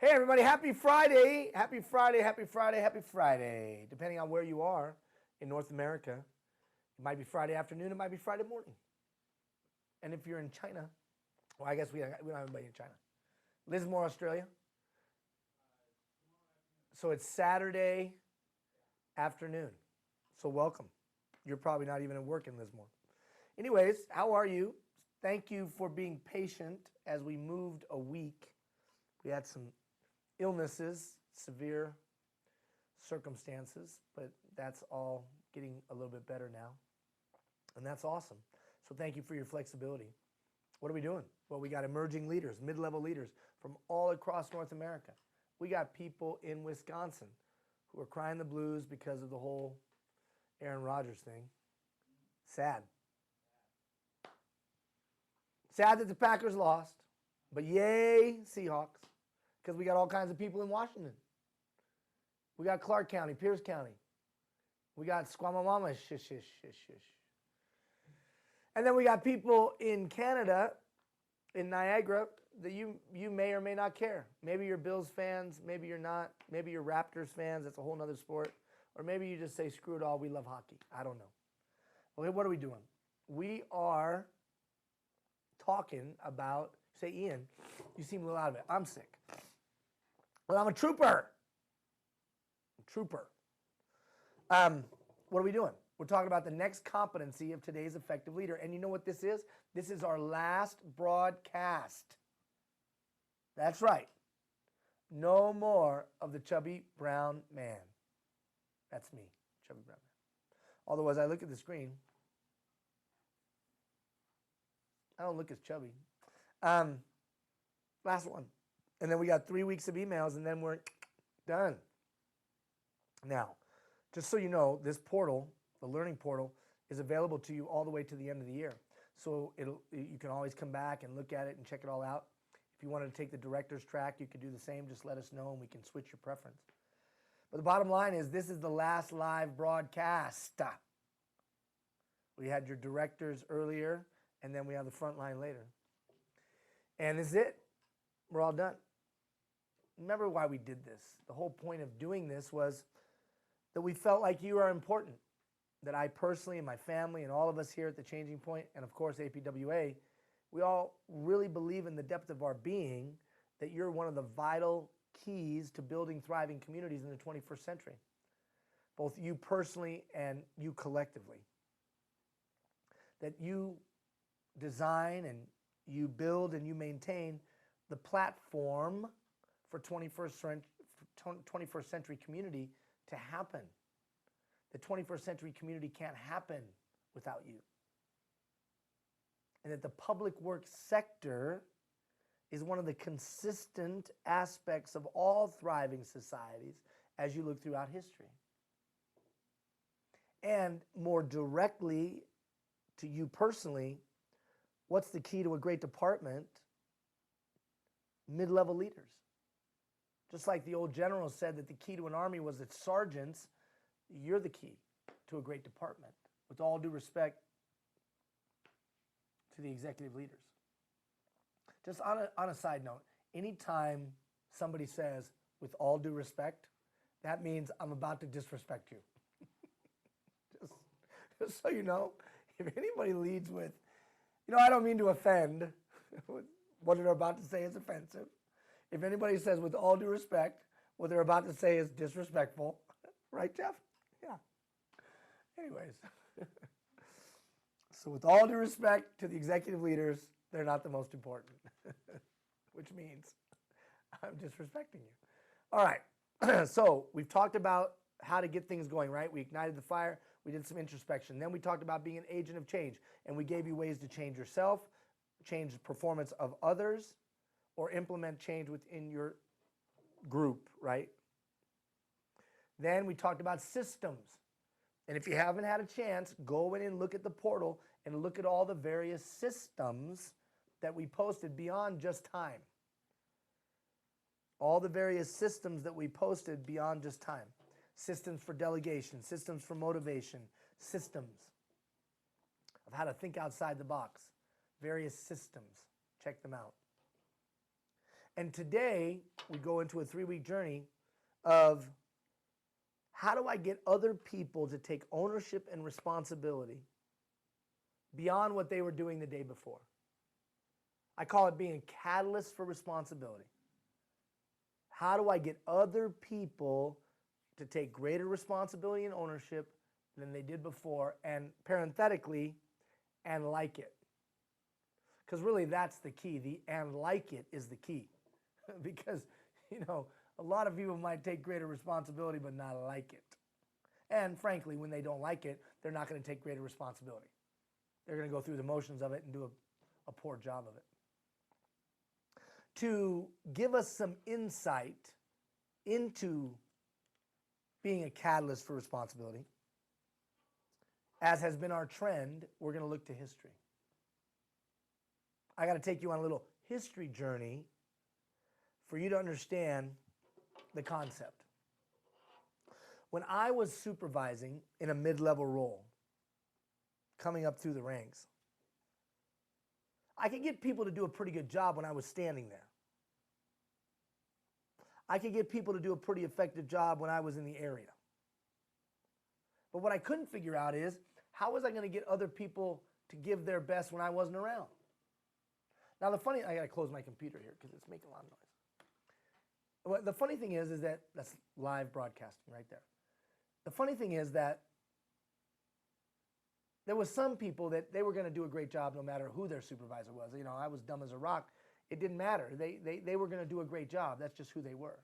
Hey everybody, happy Friday. Happy Friday, happy Friday, happy Friday. Depending on where you are in North America, it might be Friday afternoon, it might be Friday morning. And if you're in China, well, I guess we don't have anybody in China. Lismore, Australia. So it's Saturday afternoon. So welcome. You're probably not even at work in Lismore. Anyways, how are you? Thank you for being patient as we moved a week. We had some illnesses, severe circumstances, but that's all getting a little bit better now. And that's awesome. So thank you for your flexibility. What are we doing? Well, we got emerging leaders, mid-level leaders from all across North America. We got people in Wisconsin who are crying the blues because of the whole Aaron Rodgers thing. Sad. Sad that the Packers lost, but yay, Seahawks. Because we got all kinds of people in Washington. We got Clark County, Pierce County. We got Squamamama, shish, shish, shish, shish. And then we got people in Canada, in Niagara, that you may or may not care. Maybe you're Bills fans, maybe you're not. Maybe you're Raptors fans, that's a whole nother sport. Or maybe you just say, screw it all, we love hockey. I don't know. Okay, what are we doing? We are talking about, say, Ian, you seem a little out of it. I'm sick. Well, I'm a trooper. What are we doing? We're talking about the next competency of today's effective leader. And you know what this is? This is our last broadcast. That's right. No more of the chubby brown man. That's me, chubby brown man. Although as I look at the screen, I don't look as chubby. Last one. And then we got 3 weeks of emails, and then we're done. Now, just so you know, this portal, the learning portal, is available to you all the way to the end of the year. So you can always come back and look at it and check it all out. If you wanted to take the director's track, you could do the same. Just let us know, and we can switch your preference. But the bottom line is, this is the last live broadcast. We had your directors earlier, and then we have the front line later. And this is it. We're all done. Remember why we did this. The whole point of doing this was that we felt like you are important. That I personally and my family and all of us here at the Changing Point, and of course APWA, we all really believe in the depth of our being that you're one of the vital keys to building thriving communities in the 21st century. Both you personally and you collectively. That you design and you build and you maintain the platform for 21st century community to happen. The 21st century community can't happen without you. And that the public works sector is one of the consistent aspects of all thriving societies as you look throughout history. And more directly to you personally, what's the key to a great department? Mid-level leaders. Just like the old general said that the key to an army was its sergeants, you're the key to a great department. With all due respect to the executive leaders. Just on a side note, anytime somebody says, with all due respect, that means I'm about to disrespect you. just so you know, if anybody leads with, I don't mean to offend, what they're about to say is offensive. If anybody says, with all due respect, what they're about to say is disrespectful. Right, Jeff? Yeah. Anyways. So with all due respect to the executive leaders, they're not the most important. Which means I'm disrespecting you. All right. So we've talked about how to get things going, right? We ignited the fire. We did some introspection. Then we talked about being an agent of change. And we gave you ways to change yourself, change the performance of others, or implement change within your group, right? Then we talked about systems. And if you haven't had a chance, go in and look at the portal and look at all the various systems that we posted beyond just time. All the various systems that we posted beyond just time. Systems for delegation, systems for motivation, systems of how to think outside the box. Various systems. Check them out. And today, we go into a 3-week journey of how do I get other people to take ownership and responsibility beyond what they were doing the day before. I call it being a catalyst for responsibility. How do I get other people to take greater responsibility and ownership than they did before, and parenthetically, and like it? Because really that's the key. The and like it is the key. Because, you know, a lot of people might take greater responsibility but not like it. And frankly, when they don't like it, they're not going to take greater responsibility. They're going to go through the motions of it and do a poor job of it. To give us some insight into being a catalyst for responsibility, as has been our trend, we're going to look to history. I got to take you on a little history journey for you to understand the concept. When I was supervising in a mid-level role, coming up through the ranks, I could get people to do a pretty good job when I was standing there. I could get people to do a pretty effective job when I was in the area. But what I couldn't figure out is, how was I going to get other people to give their best when I wasn't around? Now I got to close my computer here because it's making a lot of noise. Well, the funny thing is that, that's live broadcasting right there. The funny thing is that there was some people that they were going to do a great job no matter who their supervisor was. You know, I was dumb as a rock. It didn't matter. They were going to do a great job. That's just who they were.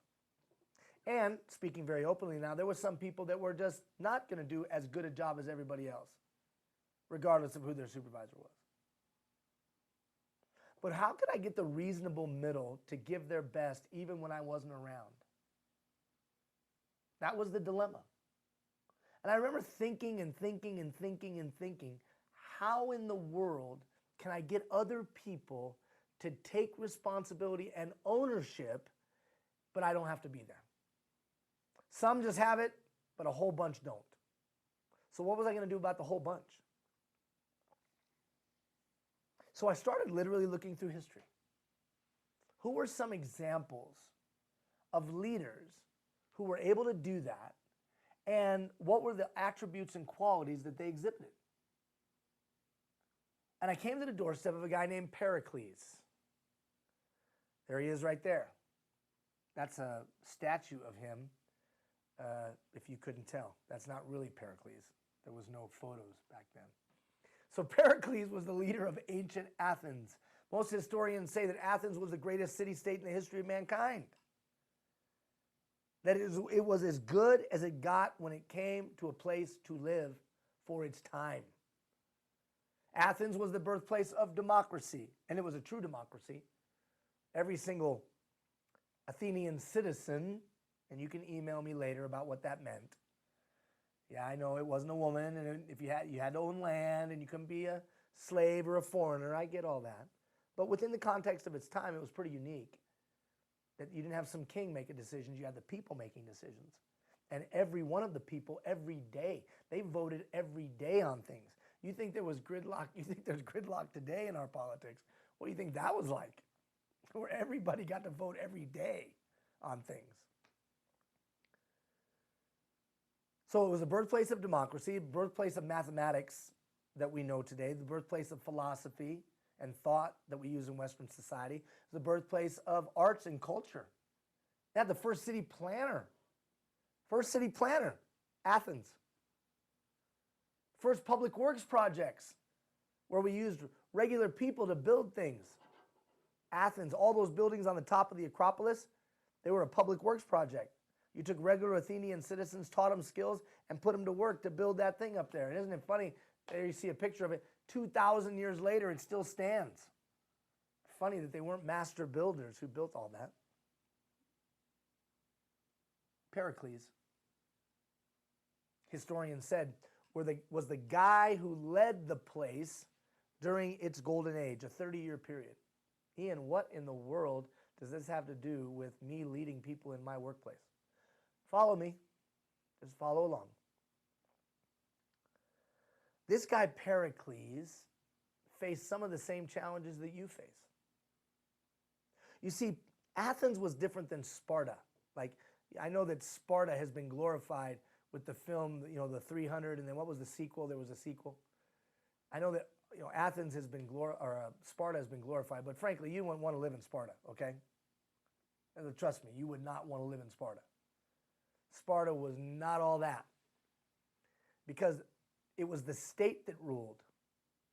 And speaking very openly now, there were some people that were just not going to do as good a job as everybody else, regardless of who their supervisor was. But how could I get the reasonable middle to give their best even when I wasn't around? That was the dilemma. And I remember thinking and thinking and thinking and thinking, how in the world can I get other people to take responsibility and ownership, but I don't have to be there? Some just have it, but a whole bunch don't. So what was I going to do about the whole bunch? So I started literally looking through history. Who were some examples of leaders who were able to do that, and what were the attributes and qualities that they exhibited? And I came to the doorstep of a guy named Pericles. There he is right there. That's a statue of him, if you couldn't tell. That's not really Pericles. There was no photos back then. So Pericles was the leader of ancient Athens. Most historians say that Athens was the greatest city-state in the history of mankind. That it was as good as it got when it came to a place to live for its time. Athens was the birthplace of democracy, and it was a true democracy. Every single Athenian citizen, and you can email me later about what that meant. Yeah, I know it wasn't a woman, and if you had to own land, and you couldn't be a slave or a foreigner. I get all that. But within the context of its time, it was pretty unique. That you didn't have some king making decisions, you had the people making decisions. And every one of the people, every day, they voted every day on things. You think there was gridlock, you think there's gridlock today in our politics. What do you think that was like? Where everybody got to vote every day on things. So it was the birthplace of democracy, birthplace of mathematics that we know today, the birthplace of philosophy and thought that we use in Western society, the birthplace of arts and culture. They had the first city planner. Athens. First public works projects where we used regular people to build things. Athens, all those buildings on the top of the Acropolis, they were a public works project. You took regular Athenian citizens, taught them skills, and put them to work to build that thing up there. And isn't it funny? There you see a picture of it. 2,000 years later, it still stands. Funny that they weren't master builders who built all that. Pericles, historians said, was the guy who led the place during its golden age, a 30-year period. Ian, what in the world does this have to do with me leading people in my workplace? Follow me. Just follow along. This guy Pericles faced some of the same challenges that you face. You see, Athens was different than Sparta. Like, I know that Sparta has been glorified with the film, the 300, and then what was the sequel? There was a sequel. I know that, Athens has been Sparta has been glorified, but frankly, you wouldn't want to live in Sparta, okay? And trust me, you would not want to live in Sparta. Sparta was not all that, because it was the state that ruled,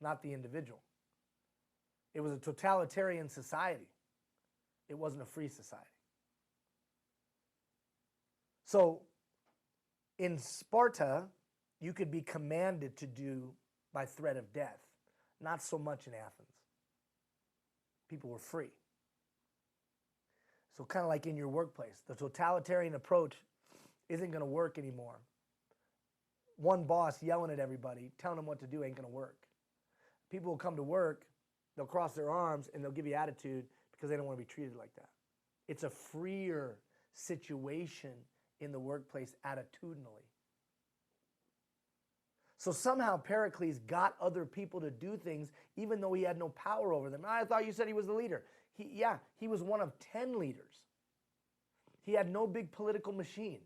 not the individual. It was a totalitarian society. It wasn't a free society. So in Sparta, you could be commanded to do by threat of death. Not so much in Athens. People were free. So kind of like in your workplace, the totalitarian approach isn't going to work anymore. One boss yelling at everybody, telling them what to do ain't going to work. People will come to work, they'll cross their arms, and they'll give you attitude because they don't want to be treated like that. It's a freer situation in the workplace attitudinally. So somehow Pericles got other people to do things even though he had no power over them. I thought you said he was the leader. He was one of 10 leaders. He had no big political machine.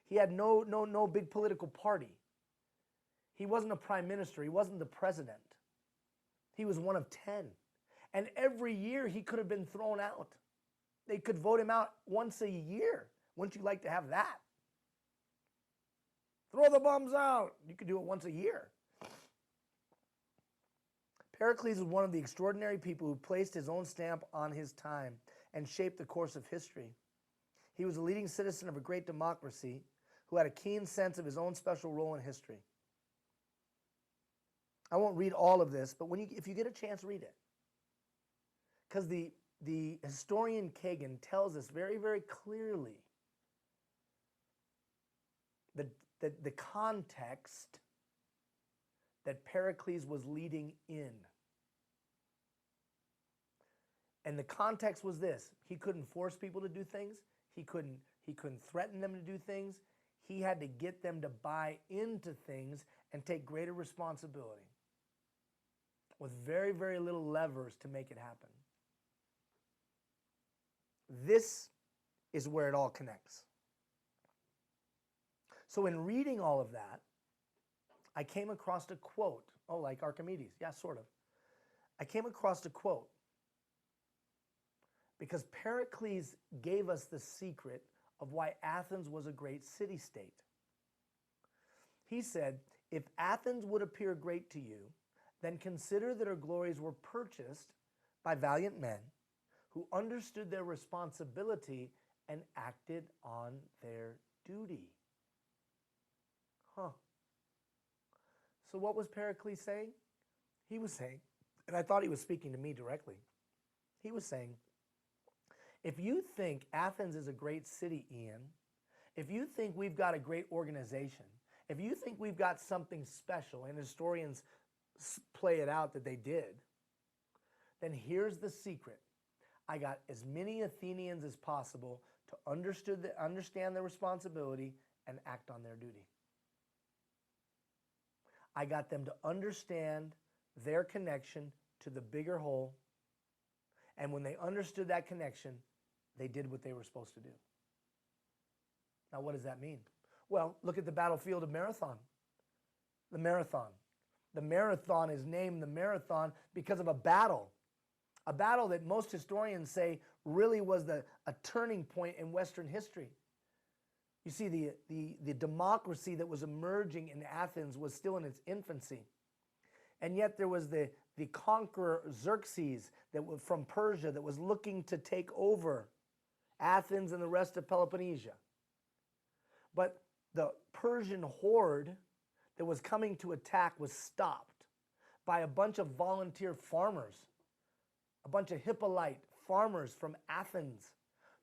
He had no big political party. He wasn't a prime minister. He wasn't the president. He was one of 10. And every year he could have been thrown out. They could vote him out once a year. Wouldn't you like to have that? Throw the bums out. You could do it once a year. Pericles was one of the extraordinary people who placed his own stamp on his time and shaped the course of history. He was a leading citizen of a great democracy who had a keen sense of his own special role in history. I won't read all of this, but if you get a chance, read it. Because the historian Kagan tells us very, very clearly the context that Pericles was leading in. And the context was this: he couldn't force people to do things. He couldn't threaten them to do things. He had to get them to buy into things and take greater responsibility with very, very little levers to make it happen. This is where it all connects. So in reading all of that, I came across a quote. Oh, like Archimedes. Yeah, sort of. I came across a quote because Pericles gave us the secret of why Athens was a great city-state. He said, if Athens would appear great to you, then consider that her glories were purchased by valiant men who understood their responsibility and acted on their duty. So what was Pericles saying? He was saying, and I thought he was speaking to me directly, he was saying, if you think Athens is a great city, Ian, if you think we've got a great organization, if you think we've got something special, and historians play it out that they did, then here's the secret. I got as many Athenians as possible to understand their responsibility and act on their duty. I got them to understand their connection to the bigger whole, and when they understood that connection, they did what they were supposed to do. Now, what does that mean? Well, look at the battlefield of Marathon. The Marathon. The Marathon is named the Marathon because of a battle that most historians say really was a turning point in Western history. You see, the democracy that was emerging in Athens was still in its infancy. And yet there was the conqueror Xerxes from Persia that was looking to take over Athens and the rest of Peloponnesia. But the Persian horde that was coming to attack was stopped by a bunch of volunteer farmers, a bunch of Hippolyte farmers from Athens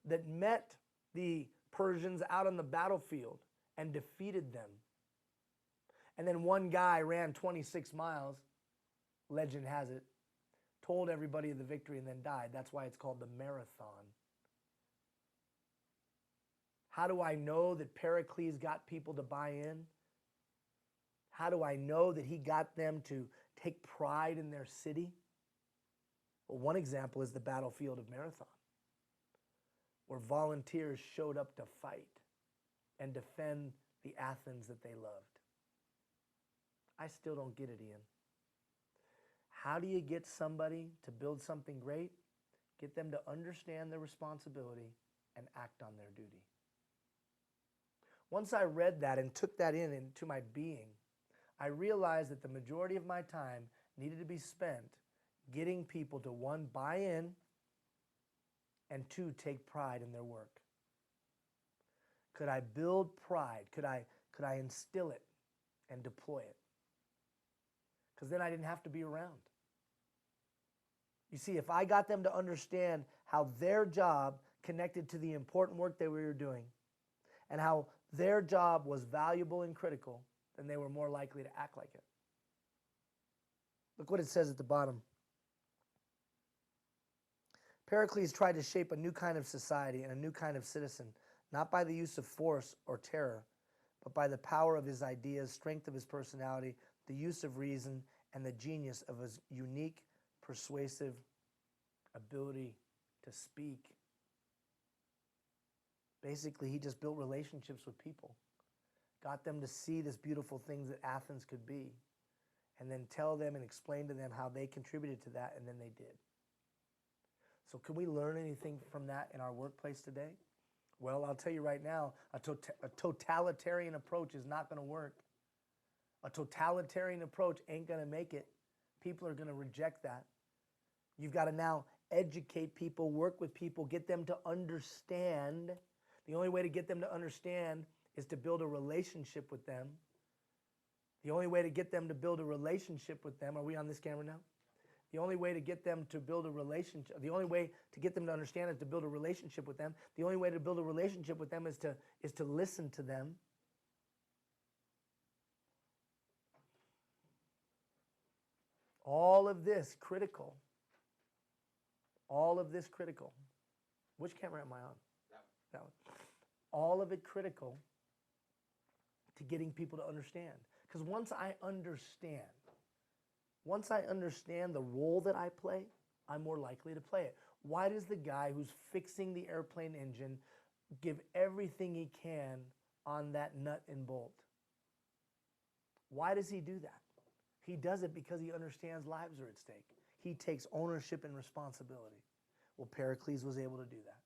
that met the Persians out on the battlefield and defeated them. And then one guy ran 26 miles, legend has it, told everybody of the victory and then died. That's why it's called the Marathon. How do I know that Pericles got people to buy in? How do I know that he got them to take pride in their city? Well, one example is the battlefield of Marathon. where volunteers showed up to fight and defend the Athens that they loved. I still don't get it, Ian. How do you get somebody to build something great? Get them to understand their responsibility and act on their duty. Once I read that and took that into my being, I realized that the majority of my time needed to be spent getting people to, one, buy in, and two, take pride in their work. Could I build pride? Could I instill it and deploy it? Because then I didn't have to be around. You see, if I got them to understand how their job connected to the important work that we were doing and how their job was valuable and critical, then they were more likely to act like it. Look what it says at the bottom. Pericles tried to shape a new kind of society and a new kind of citizen, not by the use of force or terror, but by the power of his ideas, strength of his personality, the use of reason, and the genius of his unique, persuasive ability to speak. Basically, he just built relationships with people, got them to see this beautiful things that Athens could be, and then tell them and explain to them how they contributed to that, and then they did. So can we learn anything from that in our workplace today? Well, I'll tell you right now, a totalitarian approach is not going to work. A totalitarian approach ain't going to make it. People are going to reject that. You've got to now educate people, work with people, get them to understand. The only way to get them to understand is to build a relationship with them. The only way to get them to build a relationship with them, are we on this camera now? The only way to get them to build a relationship, the only way to get them to understand is to build a relationship with them. The only way to build a relationship with them is to listen to them. All of this critical. All of this critical. Which camera am I on? That one. All of it critical to getting people to understand. Because once I understand the role that I play, I'm more likely to play it. Why does the guy who's fixing the airplane engine give everything he can on that nut and bolt? Why does he do that? He does it because he understands lives are at stake. He takes ownership and responsibility. Well, Pericles was able to do that.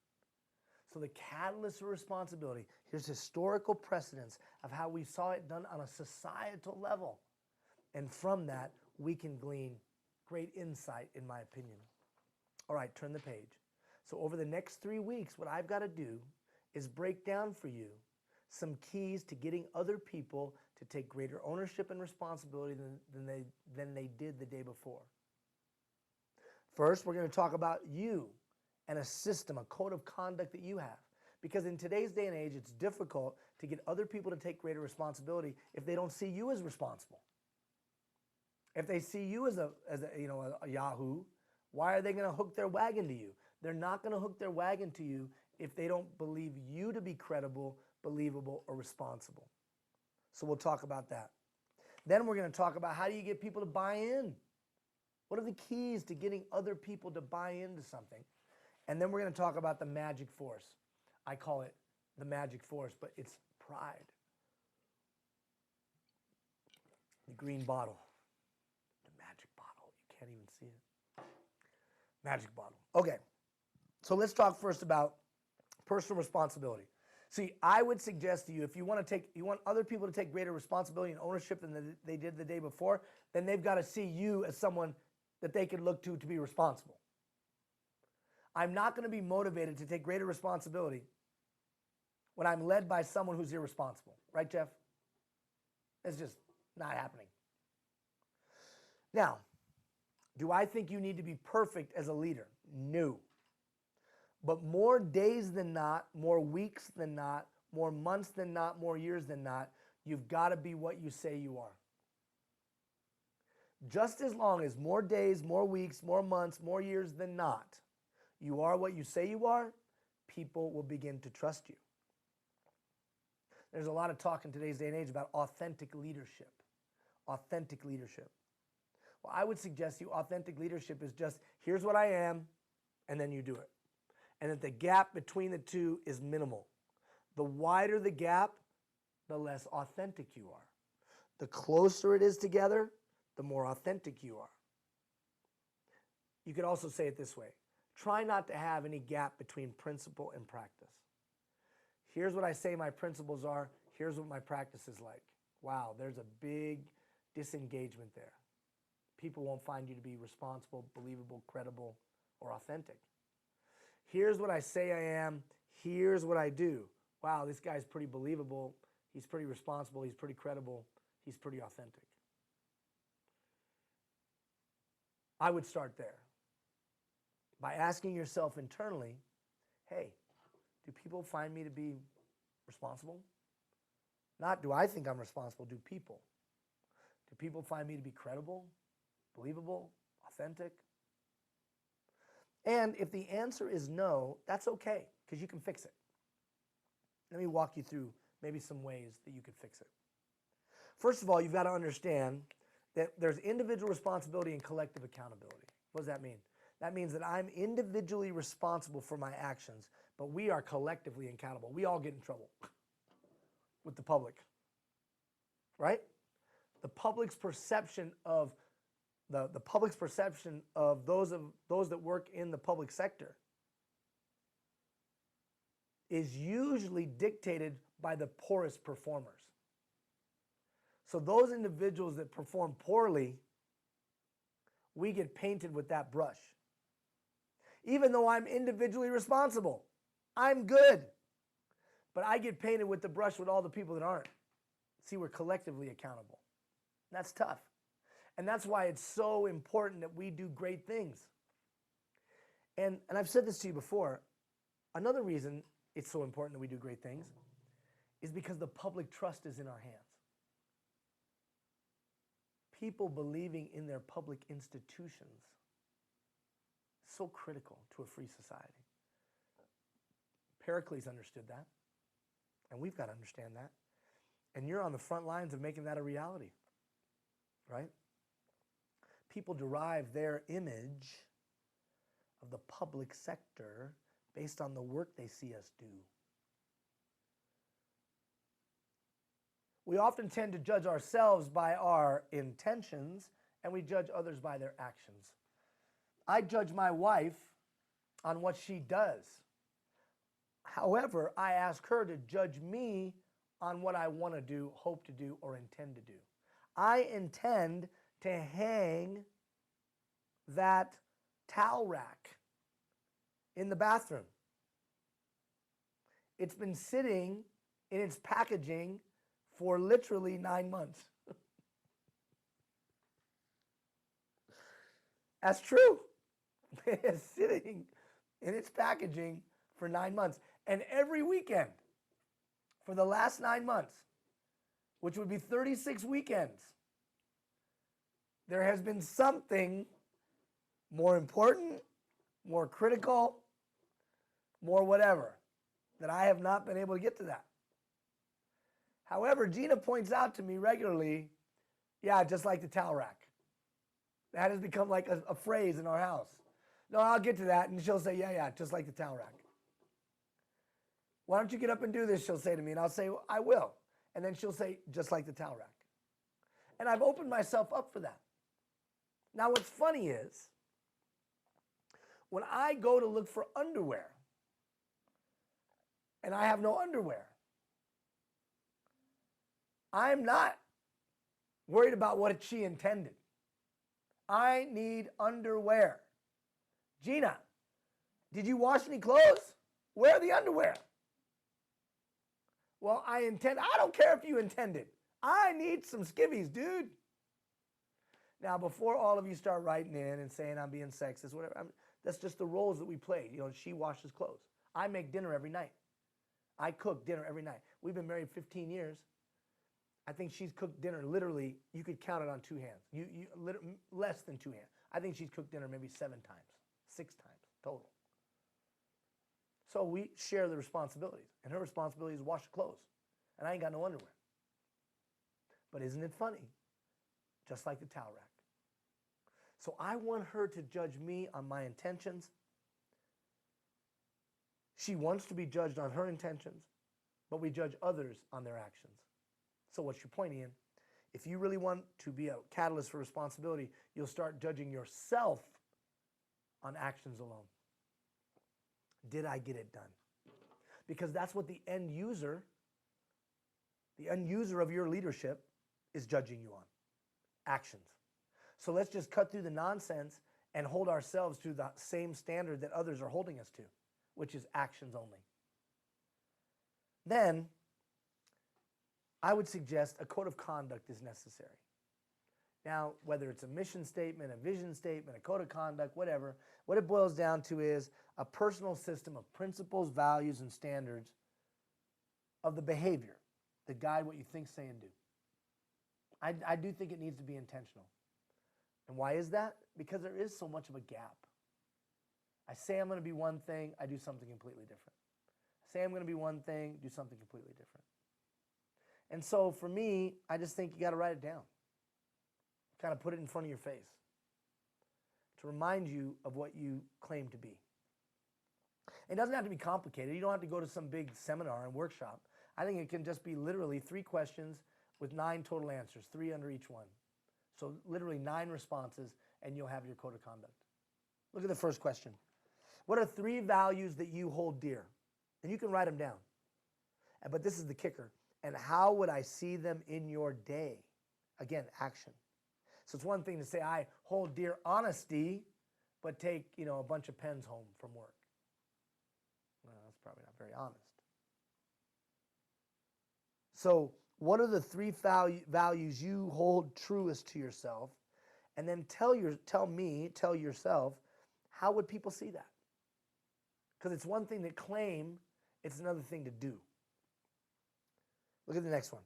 So the catalyst of responsibility, here's historical precedence of how we saw it done on a societal level. And from that, we can glean great insight, in my opinion. All right, turn the page. So over the next 3 weeks, what I've got to do is break down for you some keys to getting other people to take greater ownership and responsibility than they did the day before. First, we're going to talk about you and a system, a code of conduct that you have. Because in today's day and age, it's difficult to get other people to take greater responsibility if they don't see you as responsible. If they see you as a Yahoo, why are they going to hook their wagon to you? They're not going to hook their wagon to you if they don't believe you to be credible, believable, or responsible. So we'll talk about that. Then we're going to talk about how do you get people to buy in? What are the keys to getting other people to buy into something? And then we're going to talk about the magic force. I call it the magic force, but it's pride. The green bottle. The magic bottle. You can't even see it. Magic bottle. Okay. So let's talk first about personal responsibility. See, I would suggest to you, if you want other people to take greater responsibility and ownership than they did the day before, then they've got to see you as someone that they can look to be responsible. I'm not going to be motivated to take greater responsibility when I'm led by someone who's irresponsible. Right, Jeff? It's just not happening. Now, do I think you need to be perfect as a leader? No. But more days than not, more weeks than not, more months than not, more years than not, you've got to be what you say you are. Just as long as more days, more weeks, more months, more years than not, you are what you say you are, people will begin to trust you. There's a lot of talk in today's day and age about authentic leadership. Authentic leadership. Well, I would suggest to you authentic leadership is just, here's what I am, and then you do it. and that the gap between the two is minimal. The wider the gap, the less authentic you are. The closer it is together, the more authentic you are. You could also say it this way. Try not to have any gap between principle and practice. Here's what I say my principles are. Here's what my practice is like. Wow, there's a big disengagement there. People won't find you to be responsible, believable, credible, or authentic. Here's what I say I am. Here's what I do. Wow, this guy's pretty believable. He's pretty responsible. He's pretty credible. He's pretty authentic. I would start there by asking yourself internally, hey, do people find me to be responsible? Not do I think I'm responsible, do people? Do people find me to be credible, believable, authentic? And if the answer is no, that's okay, because you can fix it. Let me walk you through maybe some ways that you could fix it. First of all, you've got to understand that there's individual responsibility and collective accountability. What does that mean? That means that I'm individually responsible for my actions, but we are collectively accountable. We all get in trouble with the public, right? The public's perception of the public's perception of those that work in the public sector is usually dictated by the poorest performers. So those individuals that perform poorly, we get painted with that brush. Even though I'm individually responsible, I'm good. But I get painted with the brush with all the people that aren't. See, we're collectively accountable. That's tough. And that's why it's so important that we do great things. And I've said this to you before. Another reason it's so important that we do great things is because the public trust is in our hands. People believing in their public institutions is so critical to a free society. Pericles understood that, and we've got to understand that. And you're on the front lines of making that a reality, right? People derive their image of the public sector based on the work they see us do. We often tend to judge ourselves by our intentions, and we judge others by their actions. I judge my wife on what she does. However, I ask her to judge me on what I want to do, hope to do, or intend to do. I intend to hang that towel rack in the bathroom. It's been sitting in its packaging for literally 9 months. That's true. It's sitting in its packaging for 9 months. And every weekend for the last 9 months, which would be 36 weekends, there has been something more important, more critical, more whatever, that I have not been able to get to that. However, Gina points out to me regularly, yeah, just like the towel rack. That has become like a phrase in our house. No, I'll get to that. And she'll say, yeah, just like the towel rack. Why don't you get up and do this, she'll say to me. And I'll say, well, I will. And then she'll say, just like the towel rack. And I've opened myself up for that. Now, what's funny is, when I go to look for underwear, and I have no underwear, I'm not worried about what she intended. I need underwear. Gina, did you wash any clothes? Where are the underwear? Well, I don't care if you intended. I need some skivvies, dude. Now, before all of you start writing in and saying I'm being sexist, whatever, that's just the roles that we play. You know, she washes clothes. I make dinner every night. I cook dinner every night. We've been married 15 years. I think she's cooked dinner literally, you could count it on 2 hands. Less than 2 hands. I think she's cooked dinner maybe 7 times, 6 times total. So we share the responsibilities. And her responsibility is wash the clothes. And I ain't got no underwear. But isn't it funny? Just like the towel rack. So I want her to judge me on my intentions She wants to be judged on her intentions, but we judge others on their actions. So what's your point, Ian? If you really want to be a catalyst for responsibility, you'll start judging yourself on actions alone. Did I get it done? Because that's what the end user of your leadership is judging you on. Actions. So let's just cut through the nonsense and hold ourselves to the same standard that others are holding us to, which is actions only. Then, I would suggest a code of conduct is necessary. Now, whether it's a mission statement, a vision statement, a code of conduct, whatever, what it boils down to is a personal system of principles, values, and standards of the behavior that guide what you think, say, and do. I do think it needs to be intentional. And why is that? Because there is so much of a gap. I say I'm going to be one thing, I do something completely different. I say I'm going to be one thing, do something completely different. And so for me, I just think you got to write it down. Kind of put it in front of your face to remind you of what you claim to be. It doesn't have to be complicated. You don't have to go to some big seminar and workshop. I think it can just be literally 3 questions with 9 total answers, 3 under each one. So literally 9 responses, and you'll have your code of conduct. Look at the first question. What are 3 values that you hold dear? And you can write them down. But this is the kicker. And how would I see them in your day? Again, action. So it's one thing to say, I hold dear honesty, but take, a bunch of pens home from work. Well, that's probably not very honest. So what are the 3 values you hold truest to yourself? And then tell yourself, how would people see that? Because it's one thing to claim, it's another thing to do. Look at the next one.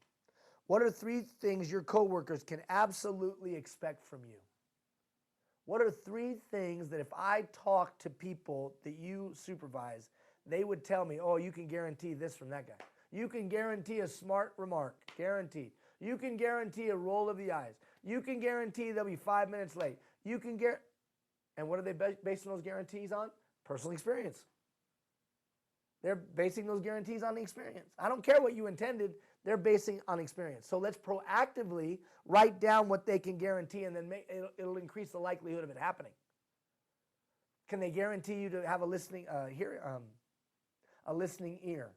What are 3 things your coworkers can absolutely expect from you? What are 3 things that if I talk to people that you supervise, they would tell me, oh, you can guarantee this from that guy. You can guarantee a smart remark, guaranteed. You can guarantee a roll of the eyes. You can guarantee they'll be 5 minutes late. You can guarantee, and what are they basing those guarantees on? Personal experience. They're basing those guarantees on the experience. I don't care what you intended, they're basing on experience. So let's proactively write down what they can guarantee, and then it'll increase the likelihood of it happening. Can they guarantee you to have a listening ear?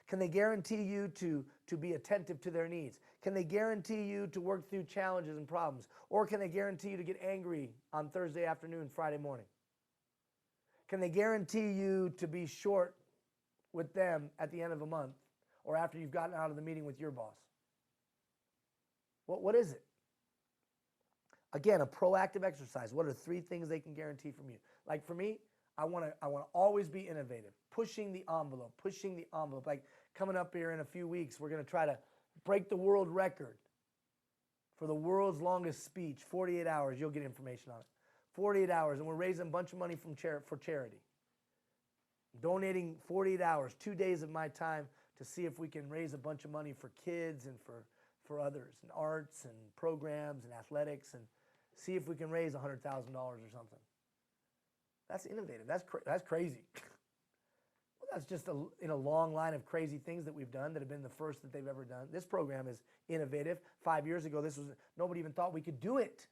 Can they guarantee you to be attentive to their needs? Can they guarantee you to work through challenges and problems? Or can they guarantee you to get angry on Thursday afternoon, Friday morning? Can they guarantee you to be short with them at the end of a month or after you've gotten out of the meeting with your boss? What is it? Again, a proactive exercise. What are 3 things they can guarantee from you? Like for me, I want to always be innovative, pushing the envelope. Like coming up here in a few weeks, we're going to try to break the world record for the world's longest speech, 48 hours. You'll get information on it. 48 hours, and we're raising a bunch of money for charity. Donating 48 hours, 2 days of my time to see if we can raise a bunch of money for kids and for others, and arts and programs and athletics, and see if we can raise $100,000 or something. That's innovative. That's crazy. Well, that's just in a long line of crazy things that we've done that have been the first that they've ever done. This program is innovative. 5 years ago, nobody even thought we could do it.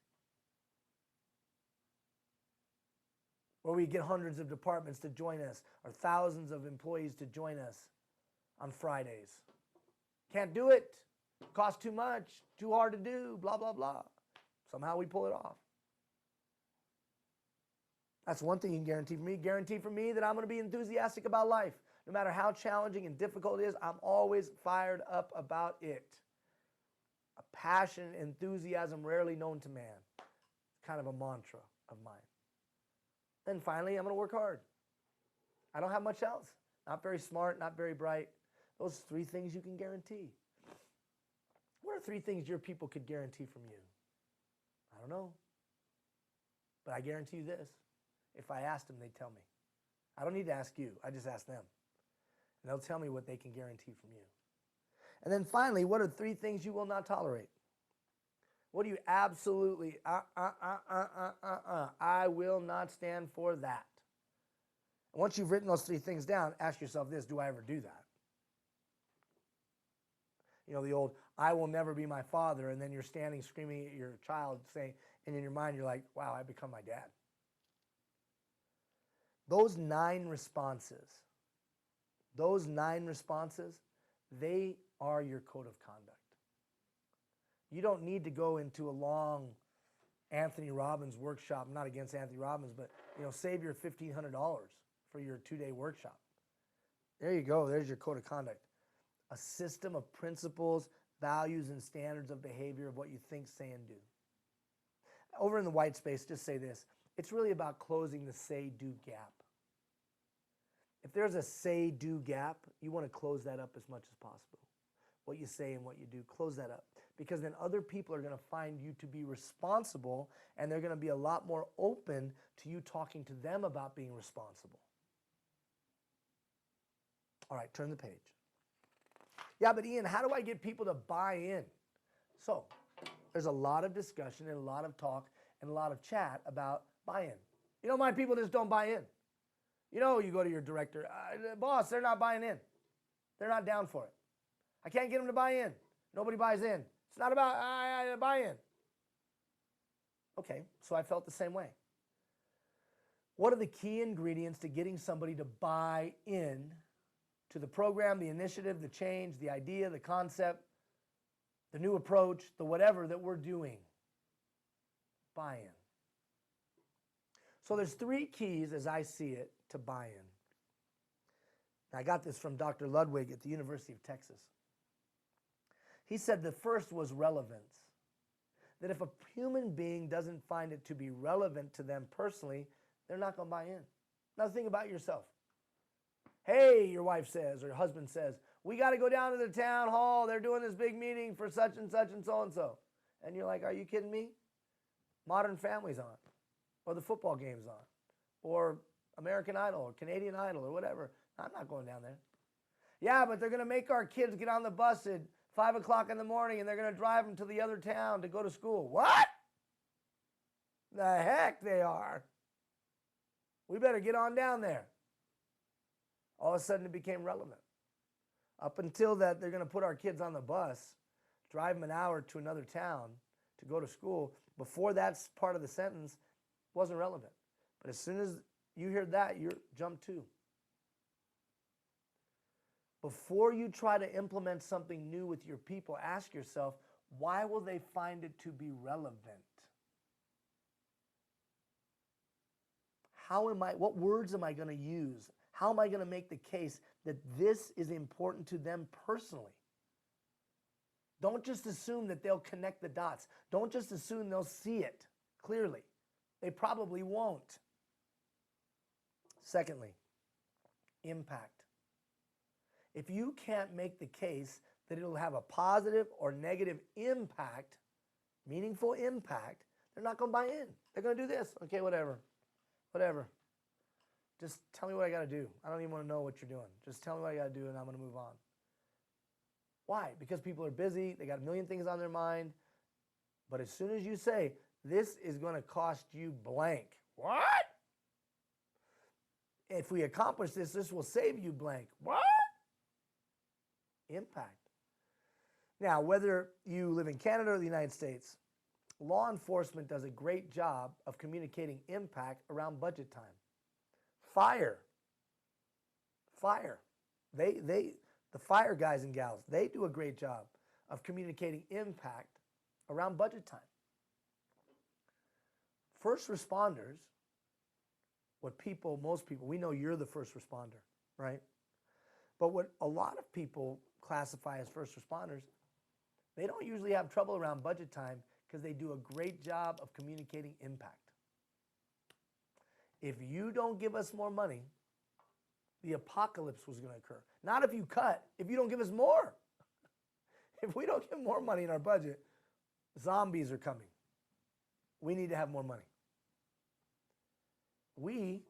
Where we get hundreds of departments to join us or thousands of employees to join us on Fridays. Can't do it. Costs too much. Too hard to do. Blah, blah, blah. Somehow we pull it off. That's one thing you can guarantee for me. Guarantee for me that I'm going to be enthusiastic about life. No matter how challenging and difficult it is, I'm always fired up about it. A passion and enthusiasm rarely known to man. It's kind of a mantra of mine. Then finally, I'm going to work hard. I don't have much else. Not very smart, not very bright. Those 3 things you can guarantee. What are 3 things your people could guarantee from you? I don't know. But I guarantee you this. If I asked them, they'd tell me. I don't need to ask you. I just ask them. And they'll tell me what they can guarantee from you. And then finally, what are 3 things you will not tolerate? What do you absolutely, I will not stand for that. Once you've written those 3 things down, ask yourself this: do I ever do that? You know, the old, I will never be my father, and then you're standing screaming at your child saying, and in your mind you're like, wow, I become my dad. Those 9 responses, they are your code of conduct. You don't need to go into a long Anthony Robbins workshop. I'm not against Anthony Robbins, but save your $1,500 for your 2-day workshop. There you go. There's your code of conduct. A system of principles, values, and standards of behavior of what you think, say, and do. Over in the white space, just say this. It's really about closing the say-do gap. If there's a say-do gap, you want to close that up as much as possible. What you say and what you do, close that up. Because then other people are going to find you to be responsible, and they're going to be a lot more open to you talking to them about being responsible. All right, turn the page. Yeah, but Ian, how do I get people to buy in? So, there's a lot of discussion and a lot of talk and a lot of chat about buy-in. My people just don't buy in. You go to your director, boss, they're not buying in. They're not down for it. I can't get them to buy in. Nobody buys in. It's not about buy in. Okay, so I felt the same way. What are the key ingredients to getting somebody to buy in to the program, the initiative, the change, the idea, the concept, the new approach, the whatever that we're doing? Buy-in. So there's 3 keys, as I see it, to buy-in. I got this from Dr. Ludwig at the University of Texas. He said the first was relevance. That if a human being doesn't find it to be relevant to them personally, they're not going to buy in. Now think about yourself. Hey, your wife says, or your husband says, we got to go down to the town hall. They're doing this big meeting for such and such and so and so. And you're like, are you kidding me? Modern Family's on, or the football game's on, or American Idol, or Canadian Idol, or whatever. I'm not going down there. Yeah, but they're going to make our kids get on the bus at 5 o'clock in the morning, and they're going to drive them to the other town to go to school. What? The heck they are. We better get on down there. All of a sudden it became relevant. Up until that, they're going to put our kids on the bus, drive them an hour to another town to go to school. Before that's part of the sentence, wasn't relevant. But as soon as you hear that, you're jump to. Before you try to implement something new with your people, ask yourself, why will they find it to be relevant? What words am I going to use? How am I going to make the case that this is important to them personally? Don't just assume that they'll connect the dots. Don't just assume they'll see it clearly. They probably won't. Secondly, impact. If you can't make the case that it'll have a positive or negative impact, meaningful impact, they're not going to buy in. They're going to do this. Okay, whatever. Just tell me what I got to do. I don't even want to know what you're doing. Just tell me what I got to do and I'm going to move on. Why? Because people are busy. They got a million things on their mind. But as soon as you say, this is going to cost you blank. What? If we accomplish this, this will save you blank. What? Impact. Now, whether you live in Canada or the United States, law enforcement does a great job of communicating impact around budget time. Fire. The fire guys and gals, they do a great job of communicating impact around budget time. First responders, most people, we know you're the first responder, right? But what a lot of people classify as first responders, they don't usually have trouble around budget time because they do a great job of communicating impact. If you don't give us more money, the apocalypse was going to occur. Not if you cut, if you don't give us more. If we don't give more money in our budget, zombies are coming. We need to have more money. We,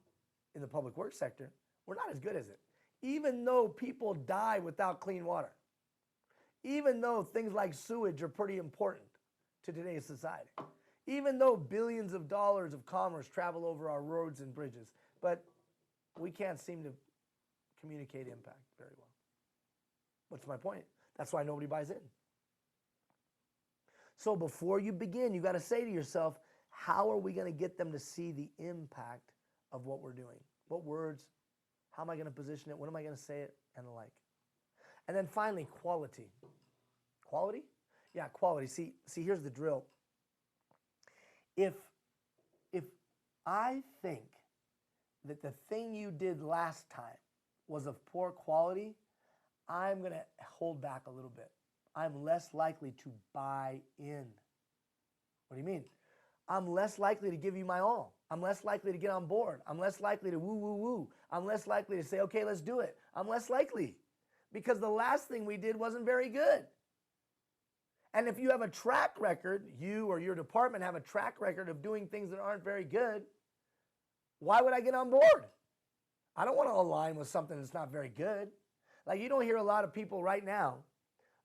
in the public works sector, we're not as good as it. Even though people die without clean water, even though things like sewage are pretty important to today's society, even though billions of dollars of commerce travel over our roads and bridges, but We can't seem to communicate impact very well. What's my point? That's why nobody buys in. So before you begin, you got to say to yourself, how are we going to get them to see the impact of what we're doing? What words? How am I going to position it? When am I going to say it? And the like. And then finally, quality. Quality? Yeah, quality. See, here's the drill. If I think that the thing you did last time was of poor quality, I'm going to hold back a little bit. I'm less likely to buy in. What do you mean? I'm less likely to give you my all. I'm less likely to get on board. I'm less likely to woo, woo, woo. I'm less likely to say, okay, let's do it. I'm less likely because the last thing we did wasn't very good. And if you have a track record, you or your department have a track record of doing things that aren't very good, why would I get on board? I don't want to align with something that's not very good. Like you don't hear a lot of people right now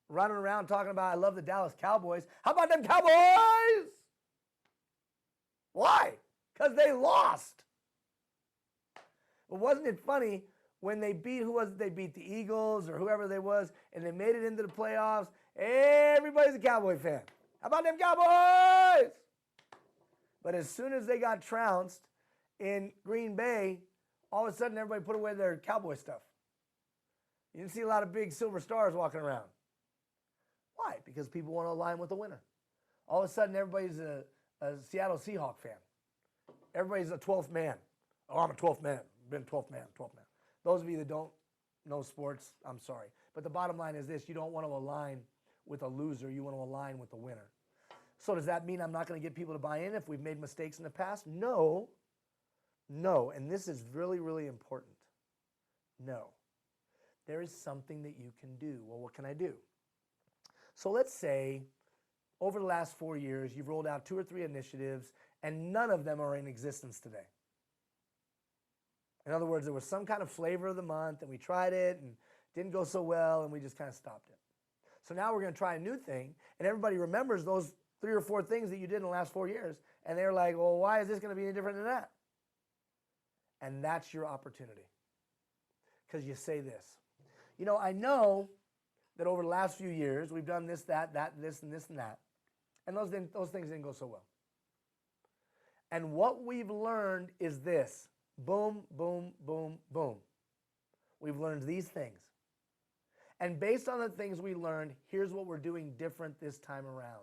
running around talking about, I love the Dallas Cowboys. How about them Cowboys? Why? Because they lost. But wasn't it funny when they beat, who was it? They beat the Eagles or whoever they was, and they made it into the playoffs. Everybody's a Cowboy fan. How about them Cowboys? But as soon as they got trounced in Green Bay, all of a sudden everybody put away their Cowboy stuff. You didn't see a lot of big silver stars walking around. Why? Because people want to align with the winner. All of a sudden everybody's a Seattle Seahawks fan. Everybody's a 12th man. Oh, I'm a 12th man. Been 12th man, 12th man. Those of you that don't know sports, I'm sorry. But the bottom line is this, you don't want to align with a loser, you want to align with the winner. So does that mean I'm not going to get people to buy in if we've made mistakes in the past? No. No, and this is really, really important. No. There is something that you can do. Well, what can I do? So let's say over the last 4 years, you've rolled out 2 or 3 initiatives, and none of them are in existence today. In other words, there was some kind of flavor of the month, and we tried it, and it didn't go so well, and we just kind of stopped it. So now we're going to try a new thing, and everybody remembers those 3 or 4 things that you did in the last 4 years, and they're like, well, why is this going to be any different than that? And that's your opportunity. Because you say this. You know, I know that over the last few years, we've done this, that, this, and this, and that. And those things didn't go so well. And what we've learned is this. Boom, boom, boom, boom. We've learned these things. And based on the things we learned, here's what we're doing different this time around.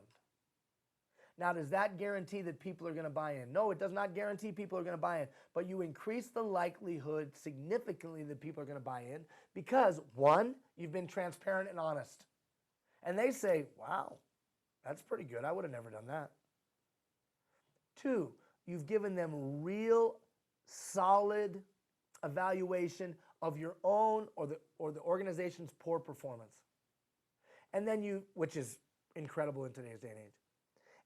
Now, does that guarantee that people are going to buy in? No, it does not guarantee people are going to buy in. But you increase the likelihood significantly that people are going to buy in because, 1, you've been transparent and honest. And they say, wow, that's pretty good. I would have never done that. 2, you've given them real, solid evaluation of your own or the organization's poor performance. And then which is incredible in today's day and age.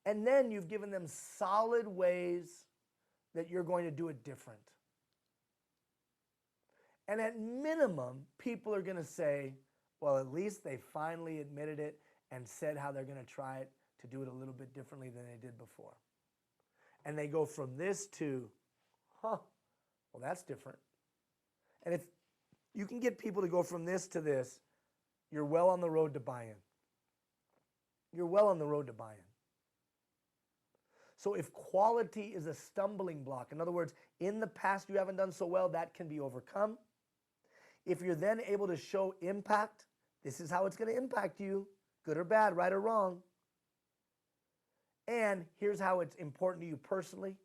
And then you've given them solid ways that you're going to do it different. And at minimum, people are going to say, well, at least they finally admitted it and said how they're going to try it to do it a little bit differently than they did before. And they go from this to, well, that's different. And if you can get people to go from this to this, you're well on the road to buy-in. You're well on the road to buy-in. So if quality is a stumbling block, in other words, in the past you haven't done so well, that can be overcome. If you're then able to show impact, this is how it's going to impact you, good or bad, right or wrong. And here's how it's important to you personally.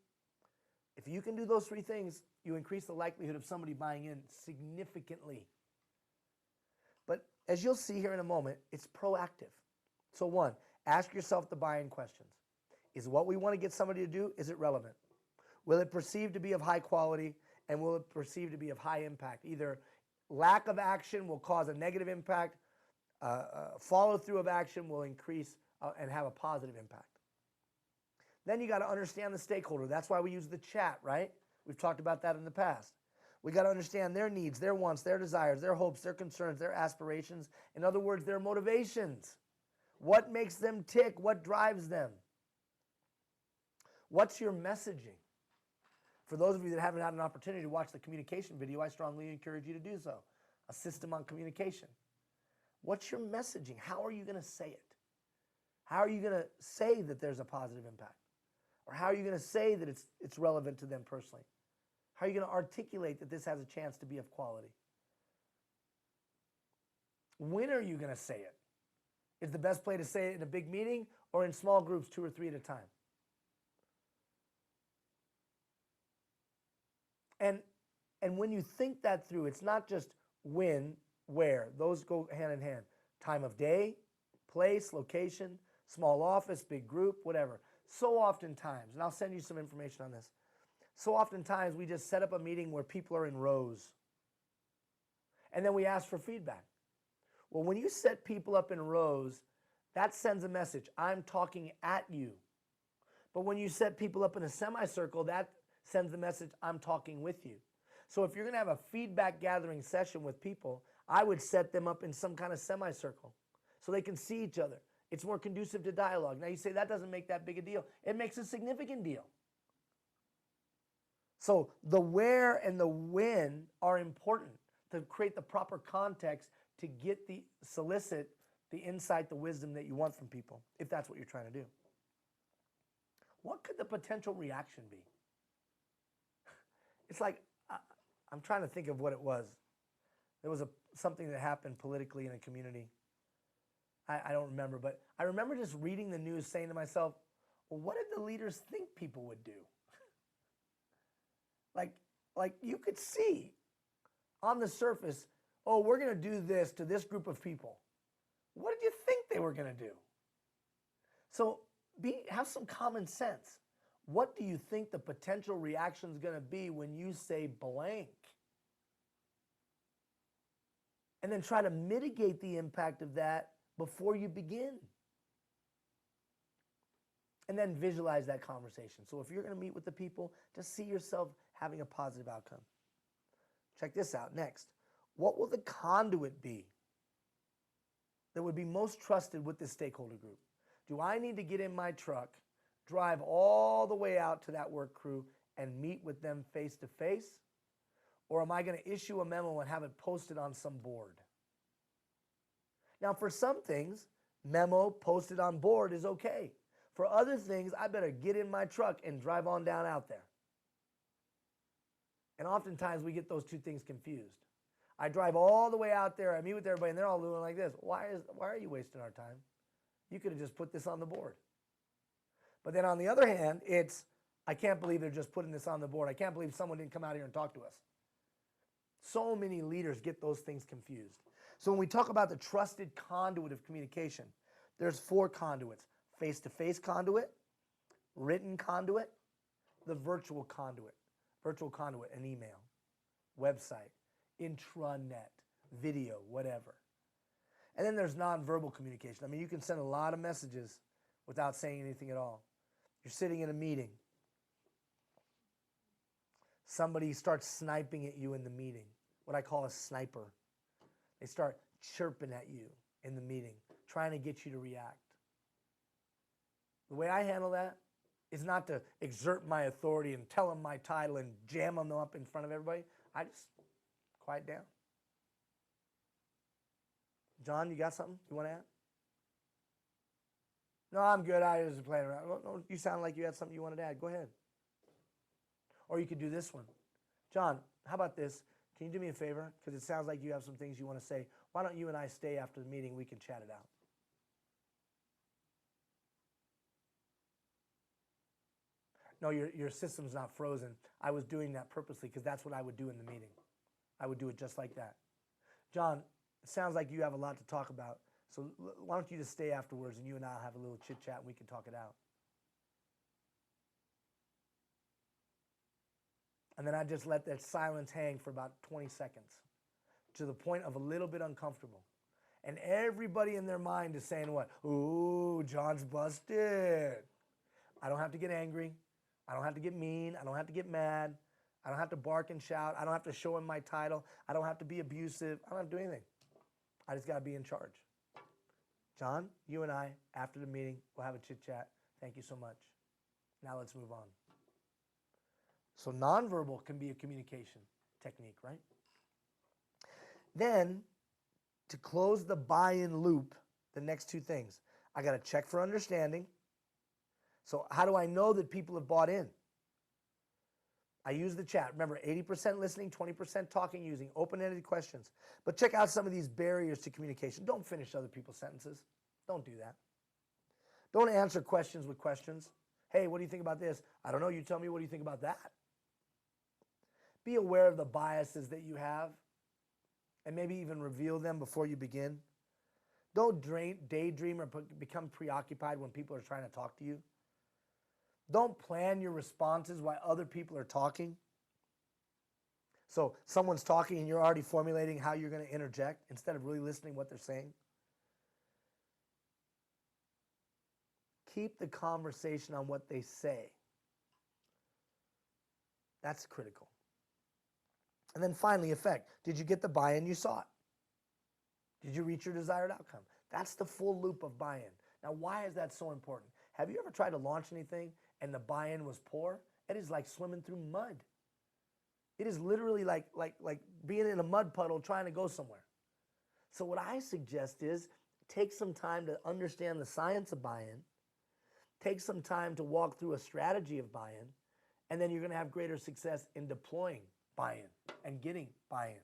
If you can do those 3 things, you increase the likelihood of somebody buying in significantly. But as you'll see here in a moment, it's proactive. So 1, ask yourself the buy-in questions. Is what we want to get somebody to do, is it relevant? Will it perceive to be of high quality, and will it perceive to be of high impact? Either lack of action will cause a negative impact, follow-through of action will increase and have a positive impact. Then you got to understand the stakeholder. That's why we use the chat, right? We've talked about that in the past. We got to understand their needs, their wants, their desires, their hopes, their concerns, their aspirations. In other words, their motivations. What makes them tick? What drives them? What's your messaging? For those of you that haven't had an opportunity to watch the communication video, I strongly encourage you to do so. A system on communication. What's your messaging? How are you going to say it? How are you going to say that there's a positive impact? Or how are you going to say that it's relevant to them personally? How are you going to articulate that this has a chance to be of quality? When are you going to say it? Is the best play to say it in a big meeting or in small groups, 2 or 3 at a time? And when you think that through, it's not just when, where. Those go hand in hand. Time of day, place, location, small office, big group, whatever. So oftentimes, and I'll send you some information on this, so oftentimes we just set up a meeting where people are in rows. And then we ask for feedback. Well, when you set people up in rows, that sends a message. I'm talking at you. But when you set people up in a semicircle, that sends the message, I'm talking with you. So if you're going to have a feedback gathering session with people, I would set them up in some kind of semicircle so they can see each other. It's more conducive to dialogue. Now you say that doesn't make that big a deal. It makes a significant deal. So the where and the when are important to create the proper context to solicit the insight, the wisdom that you want from people, if that's what you're trying to do. What could the potential reaction be? It's like, I'm trying to think of what it was. There was something that happened politically in a community. I don't remember, but I remember just reading the news saying to myself, well, what did the leaders think people would do? Like you could see on the surface, oh, we're going to do this to this group of people. What did you think they were going to do? So have some common sense. What do you think the potential reaction is going to be when you say blank? And then try to mitigate the impact of that before you begin. And then visualize that conversation. So if you're going to meet with the people, just see yourself having a positive outcome. Check this out next. What will the conduit be that would be most trusted with this stakeholder group? Do I need to get in my truck, drive all the way out to that work crew and meet with them face to face? Or am I going to issue a memo and have it posted on some board? Now, for some things, memo posted on board is okay. For other things, I better get in my truck and drive on down out there. And oftentimes we get those two things confused. I drive all the way out there, I meet with everybody, and they're all doing like this. Why are you wasting our time? You could have just put this on the board. But then on the other hand, I can't believe they're just putting this on the board. I can't believe someone didn't come out here and talk to us. So many leaders get those things confused. So when we talk about the trusted conduit of communication, there's 4 conduits: face-to-face conduit, written conduit, the virtual conduit. Virtual conduit, an email, website, intranet, video, whatever. And then there's nonverbal communication. I mean, you can send a lot of messages without saying anything at all. You're sitting in a meeting. Somebody starts sniping at you in the meeting, what I call a sniper. They start chirping at you in the meeting, trying to get you to react. The way I handle that is not to exert my authority and tell them my title and jam them up in front of everybody. I just quiet down. John, you got something you want to add? No, I'm good. I was playing around. No, you sound like you had something you wanted to add. Go ahead. Or you could do this one. John, how about this? Can you do me a favor? Because it sounds like you have some things you want to say. Why don't you and I stay after the meeting? We can chat it out. No, your system's not frozen. I was doing that purposely because that's what I would do in the meeting. I would do it just like that. John, it sounds like you have a lot to talk about. So why don't you just stay afterwards and you and I will have a little chit chat and we can talk it out. And then I just let that silence hang for about 20 seconds to the point of a little bit uncomfortable. And everybody in their mind is saying what? Ooh, John's busted. I don't have to get angry. I don't have to get mean. I don't have to get mad. I don't have to bark and shout. I don't have to show him my title. I don't have to be abusive. I don't have to do anything. I just got to be in charge. John, you and I, after the meeting, we'll have a chit chat. Thank you so much. Now let's move on. So nonverbal can be a communication technique, right? Then, to close the buy-in loop, the next two things. I got to check for understanding. So how do I know that people have bought in? I use the chat. Remember, 80% listening, 20% talking, using open-ended questions. But check out some of these barriers to communication. Don't finish other people's sentences. Don't do that. Don't answer questions with questions. Hey, what do you think about this? I don't know. You tell me, what do you think about that? Be aware of the biases that you have and maybe even reveal them before you begin. Don't daydream or become preoccupied when people are trying to talk to you. Don't plan your responses while other people are talking. So someone's talking and you're already formulating how you're going to interject instead of really listening to what they're saying. Keep the conversation on what they say. That's critical. And then finally, effect. Did you get the buy-in you sought? Did you reach your desired outcome? That's the full loop of buy-in. Now, why is that so important? Have you ever tried to launch anything and the buy-in was poor? It is like swimming through mud. It is literally like being in a mud puddle trying to go somewhere. So what I suggest is take some time to understand the science of buy-in, take some time to walk through a strategy of buy-in, and then you're going to have greater success in deploying buy-in and getting buy-in.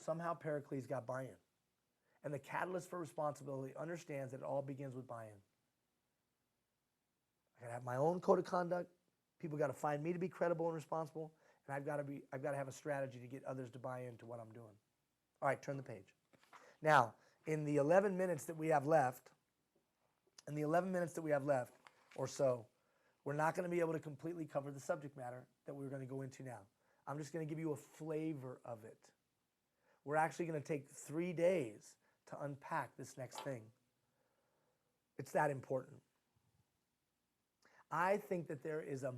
Somehow Pericles got buy-in. And the catalyst for responsibility understands that it all begins with buy-in. I gotta have my own code of conduct. People got to find me to be credible and responsible, and I've got to have a strategy to get others to buy into what I'm doing. All right, turn the page. Now, in the 11 minutes that we have left, or so, we're not going to be able to completely cover the subject matter that we're going to go into now. I'm just going to give you a flavor of it. We're actually going to take 3 days to unpack this next thing. It's that important. I think that there is a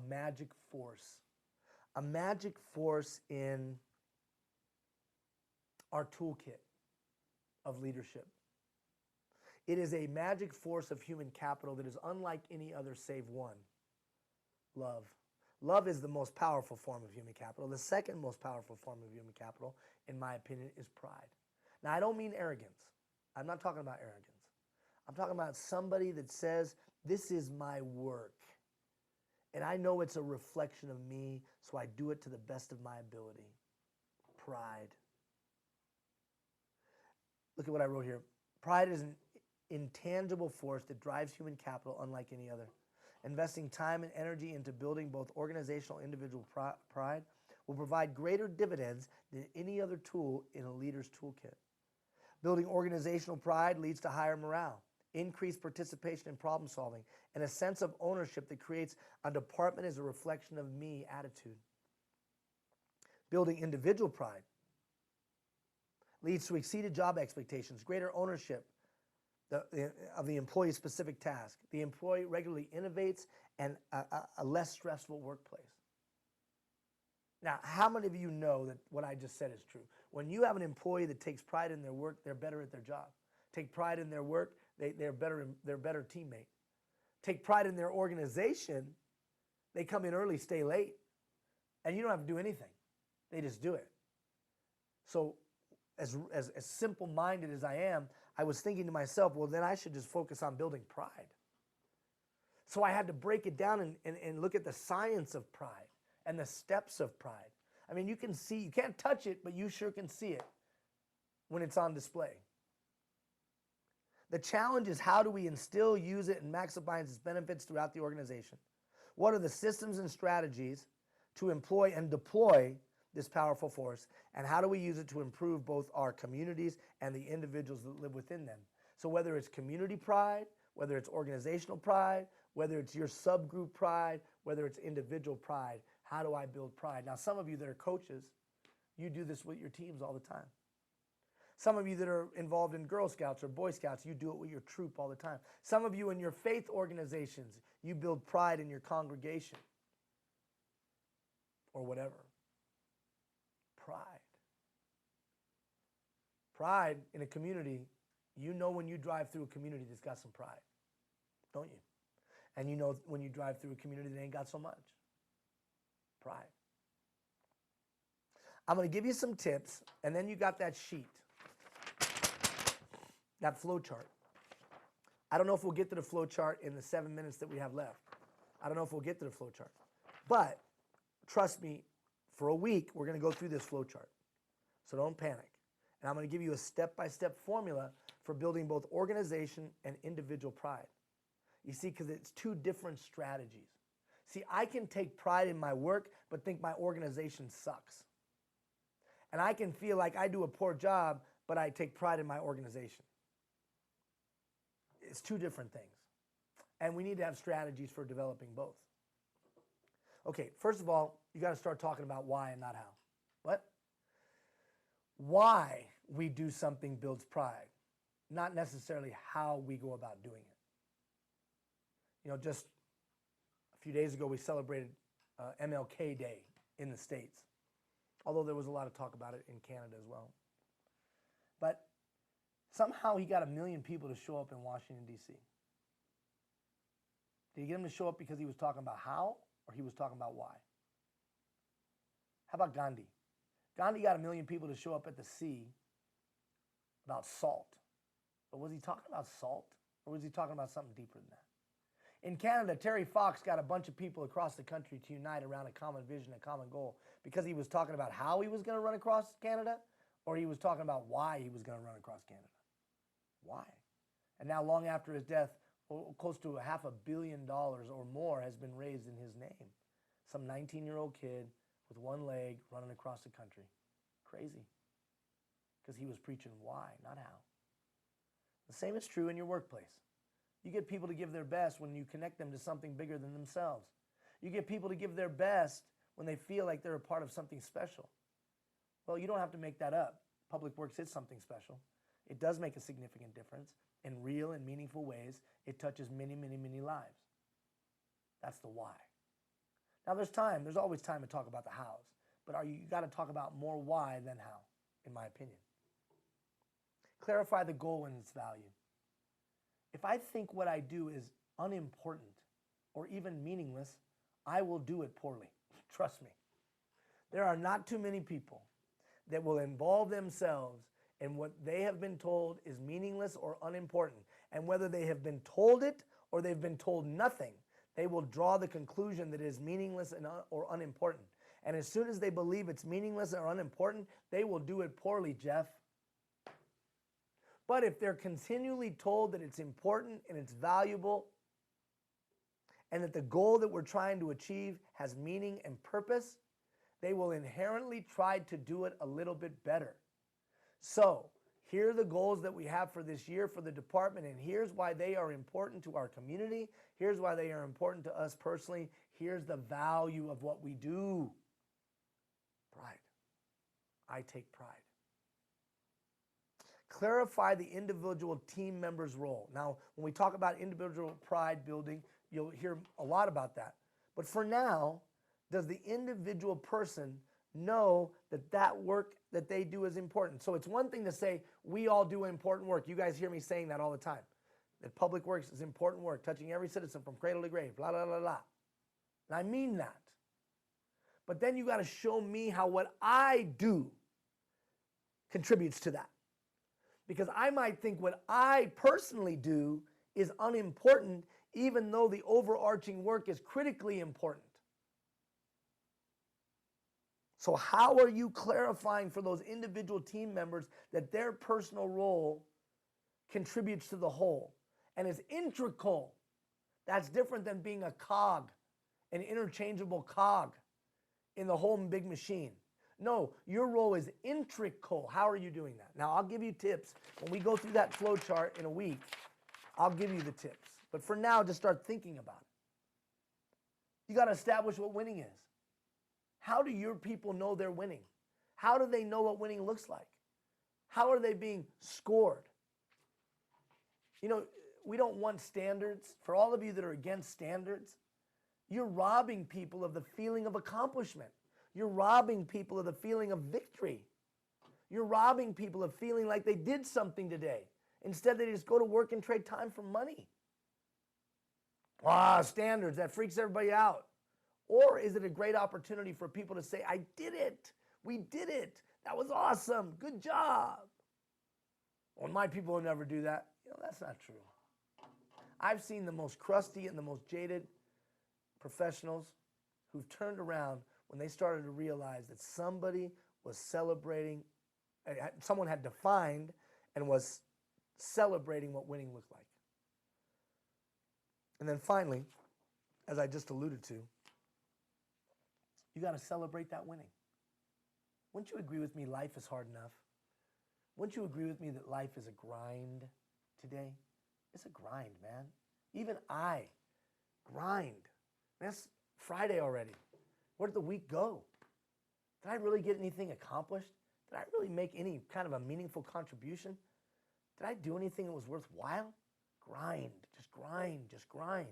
magic force in our toolkit of leadership. It is a magic force of human capital that is unlike any other save one: love. Love is the most powerful form of human capital. The second most powerful form of human capital, in my opinion, is pride. Now, I don't mean arrogance. I'm not talking about arrogance. I'm talking about somebody that says, this is my work, and I know it's a reflection of me, so I do it to the best of my ability. Pride. Look at what I wrote here. Pride is an intangible force that drives human capital unlike any other. Investing time and energy into building both organizational and individual pride will provide greater dividends than any other tool in a leader's toolkit. Building organizational pride leads to higher morale, increased participation in problem solving, and a sense of ownership that creates a department as a reflection of me attitude. Building individual pride leads to exceeded job expectations, greater ownership of the employee's specific task. The employee regularly innovates and a less stressful workplace. Now, how many of you know that what I just said is true? When you have an employee that takes pride in their work, they're better at their job. Take pride in their work, they're better teammate. Take pride in their organization, they come in early, stay late, and you don't have to do anything. They just do it. So as simple-minded as I am, I was thinking to myself, well, then I should just focus on building pride. So I had to break it down and look at the science of pride and the steps of pride. I mean, you can see, you can't touch it, but you sure can see it when it's on display. The challenge is, how do we instill, use it, and maximize its benefits throughout the organization? What are the systems and strategies to employ and deploy this powerful force, and how do we use it to improve both our communities and the individuals that live within them? So whether it's community pride, whether it's organizational pride, whether it's your subgroup pride, whether it's individual pride, how do I build pride? Now, some of you that are coaches, you do this with your teams all the time. Some of you that are involved in Girl Scouts or Boy Scouts, you do it with your troop all the time. Some of you in your faith organizations, you build pride in your congregation or whatever. Pride. Pride in a community, you know when you drive through a community that's got some pride, don't you? And you know when you drive through a community that ain't got so much. I'm going to give you some tips, and then you got that sheet, that flow chart. I don't know if we'll get to the flow chart in the 7 minutes that we have left. I don't know if we'll get to the flow chart. But trust me, for a week, we're going to go through this flow chart. So don't panic. And I'm going to give you a step-by-step formula for building both organization and individual pride. You see, because it's two different strategies. See, I can take pride in my work, but think my organization sucks. And I can feel like I do a poor job, but I take pride in my organization. It's two different things. And we need to have strategies for developing both. Okay, first of all, you got to start talking about why and not how. What? Why we do something builds pride, not necessarily how we go about doing it. You know, just a few days ago, we celebrated MLK Day in the States, although there was a lot of talk about it in Canada as well. But somehow he got 1 million people to show up in Washington, D.C. Did he get them to show up because he was talking about how, or he was talking about why? How about Gandhi? Gandhi got 1 million people to show up at the sea about salt. But was he talking about salt, or was he talking about something deeper than that? In Canada, Terry Fox got a bunch of people across the country to unite around a common vision, a common goal, because he was talking about how he was going to run across Canada, or he was talking about why he was going to run across Canada. Why? And now, long after his death, close to $500 million or more has been raised in his name. Some 19-year-old kid with one leg running across the country. Crazy. Because he was preaching why, not how. The same is true in your workplace. You get people to give their best when you connect them to something bigger than themselves. You get people to give their best when they feel like they're a part of something special. Well, you don't have to make that up. Public works is something special. It does make a significant difference. In real and meaningful ways, it touches many, many, many lives. That's the why. Now there's always time to talk about the hows, but you got to talk about more why than how, in my opinion. Clarify the goal and its value. If I think what I do is unimportant or even meaningless, I will do it poorly. Trust me. There are not too many people that will involve themselves in what they have been told is meaningless or unimportant. And whether they have been told it or they've been told nothing, they will draw the conclusion that it is meaningless or unimportant. And as soon as they believe it's meaningless or unimportant, they will do it poorly, Jeff. But if they're continually told that it's important and it's valuable, and that the goal that we're trying to achieve has meaning and purpose, they will inherently try to do it a little bit better. So, here are the goals that we have for this year for the department, and here's why they are important to our community. Here's why they are important to us personally. Here's the value of what we do. Pride. I take pride. Clarify the individual team member's role. Now, when we talk about individual pride building, you'll hear a lot about that. But for now, does the individual person know that that work that they do is important? So it's one thing to say, we all do important work. You guys hear me saying that all the time. That public works is important work, touching every citizen from cradle to grave, blah, blah, blah, blah. And I mean that. But then you got to show me how what I do contributes to that. Because I might think what I personally do is unimportant, even though the overarching work is critically important. So how are you clarifying for those individual team members that their personal role contributes to the whole and is integral? That's different than being a cog, an interchangeable cog in the whole big machine. No, your role is integral. How are you doing that? Now, I'll give you tips. When we go through that flow chart in a week, I'll give you the tips. But for now, just start thinking about it. You got to establish what winning is. How do your people know they're winning? How do they know what winning looks like? How are they being scored? You know, we don't want standards. For all of you that are against standards, you're robbing people of the feeling of accomplishment. You're robbing people of the feeling of victory. You're robbing people of feeling like they did something today. Instead, they just go to work and trade time for money. Standards, that freaks everybody out. Or is it a great opportunity for people to say, I did it We did it. That was awesome. Good job. Well, my people will never do that. That's not true. I've seen the most crusty and the most jaded professionals who've turned around when they started to realize that somebody was celebrating, someone had defined and was celebrating what winning looked like. And then finally, as I just alluded to, you got to celebrate that winning. Wouldn't you agree with me life is hard enough? Wouldn't you agree with me that life is a grind today? It's a grind, man. Even I grind. That's Friday already. Where did the week go? Did I really get anything accomplished? Did I really make any kind of a meaningful contribution? Did I do anything that was worthwhile? Grind, just grind, just grind.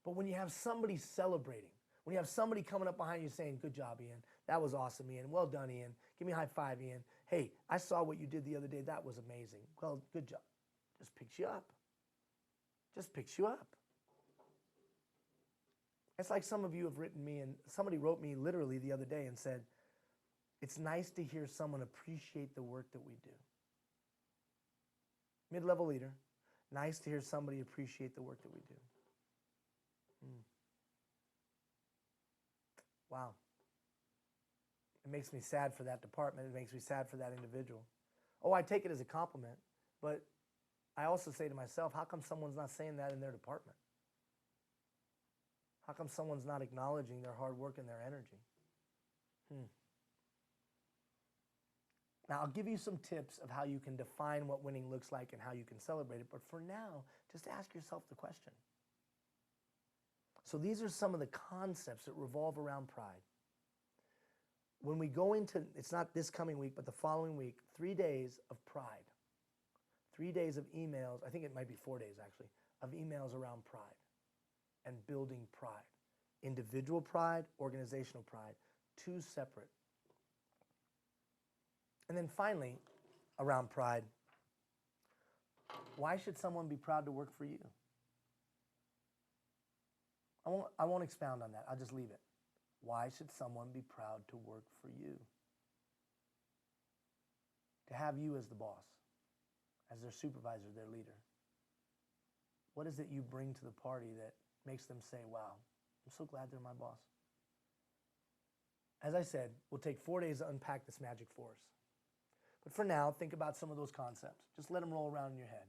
But when you have somebody celebrating, when you have somebody coming up behind you saying, good job, Ian. That was awesome, Ian. Well done, Ian. Give me a high five, Ian. Hey, I saw what you did the other day. That was amazing. Well, good job. Just picks you up. Just picks you up. It's like some of you have written me, and somebody wrote me literally the other day and said, it's nice to hear someone appreciate the work that we do. Mid-level leader, nice to hear somebody appreciate the work that we do. Wow. It makes me sad for that department. It makes me sad for that individual. Oh, I take it as a compliment, but I also say to myself, how come someone's not saying that in their department? How come someone's not acknowledging their hard work and their energy? Now, I'll give you some tips of how you can define what winning looks like and how you can celebrate it. But for now, just ask yourself the question. So these are some of the concepts that revolve around pride. When we go into, it's not this coming week, but the following week, 3 days of pride. 3 days of emails, I think it might be 4 days actually, of emails around pride and building pride. Individual pride, organizational pride, two separate. And then finally, around pride, why should someone be proud to work for you? I won't expound on that. I'll just leave it. Why should someone be proud to work for you? To have you as the boss, as their supervisor, their leader. What is it you bring to the party that makes them say, wow, I'm so glad they're my boss? As I said, we'll take 4 days to unpack this magic force. But for now, think about some of those concepts. Just let them roll around in your head.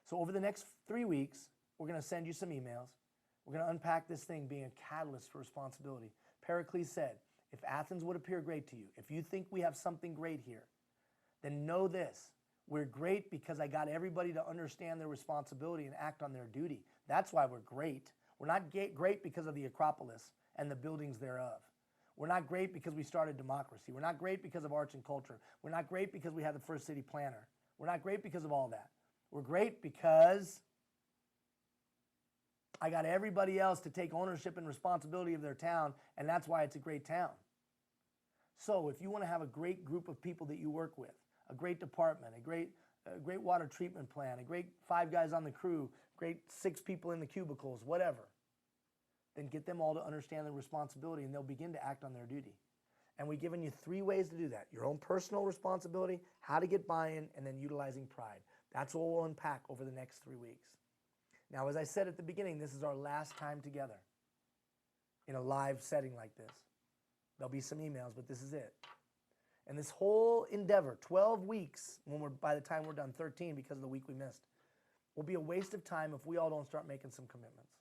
So over the next 3 weeks, we're going to send you some emails. We're going to unpack this thing being a catalyst for responsibility. Pericles said, if Athens would appear great to you, if you think we have something great here, then know this. We're great because I got everybody to understand their responsibility and act on their duty. That's why we're great. We're not great because of the Acropolis and the buildings thereof. We're not great because we started democracy. We're not great because of arts and culture. We're not great because we had the first city planner. We're not great because of all that. We're great because I got everybody else to take ownership and responsibility of their town, and that's why it's a great town. So if you want to have a great group of people that you work with, a great department, a great water treatment plant, a great 5 guys on the crew, great 6 people in the cubicles, whatever, then get them all to understand their responsibility and they'll begin to act on their duty. And we've given you 3 ways to do that. Your own personal responsibility, how to get buy-in, and then utilizing pride. That's what we'll unpack over the next 3 weeks. Now, as I said at the beginning, this is our last time together in a live setting like this. There'll be some emails, but this is it. And this whole endeavor, 12 weeks, by the time we're done, 13 because of the week we missed, will be a waste of time if we all don't start making some commitments.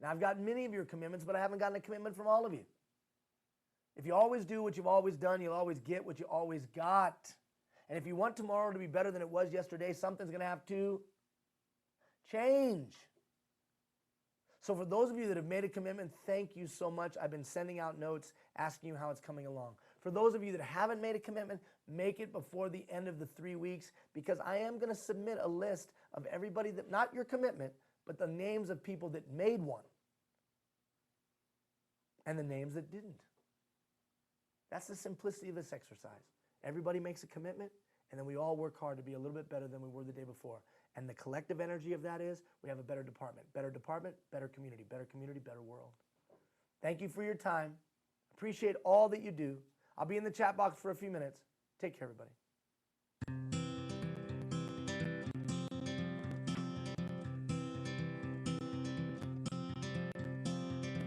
Now, I've gotten many of your commitments, but I haven't gotten a commitment from all of you. If you always do what you've always done, you'll always get what you always got. And if you want tomorrow to be better than it was yesterday, something's going to have to change. So for those of you that have made a commitment, thank you so much. I've been sending out notes asking you how it's coming along. For those of you that haven't made a commitment, make it before the end of the 3 weeks, because I am going to submit a list of everybody that, not your commitment, but the names of people that made one and the names that didn't. That's the simplicity of this exercise. Everybody makes a commitment, and then we all work hard to be a little bit better than we were the day before. And the collective energy of that is we have a better department, better community, better world. Thank you for your time. Appreciate all that you do. I'll be in the chat box for a few minutes. Take care, everybody.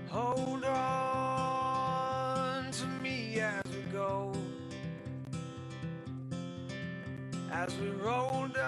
Hold on to me as we go, as we roll down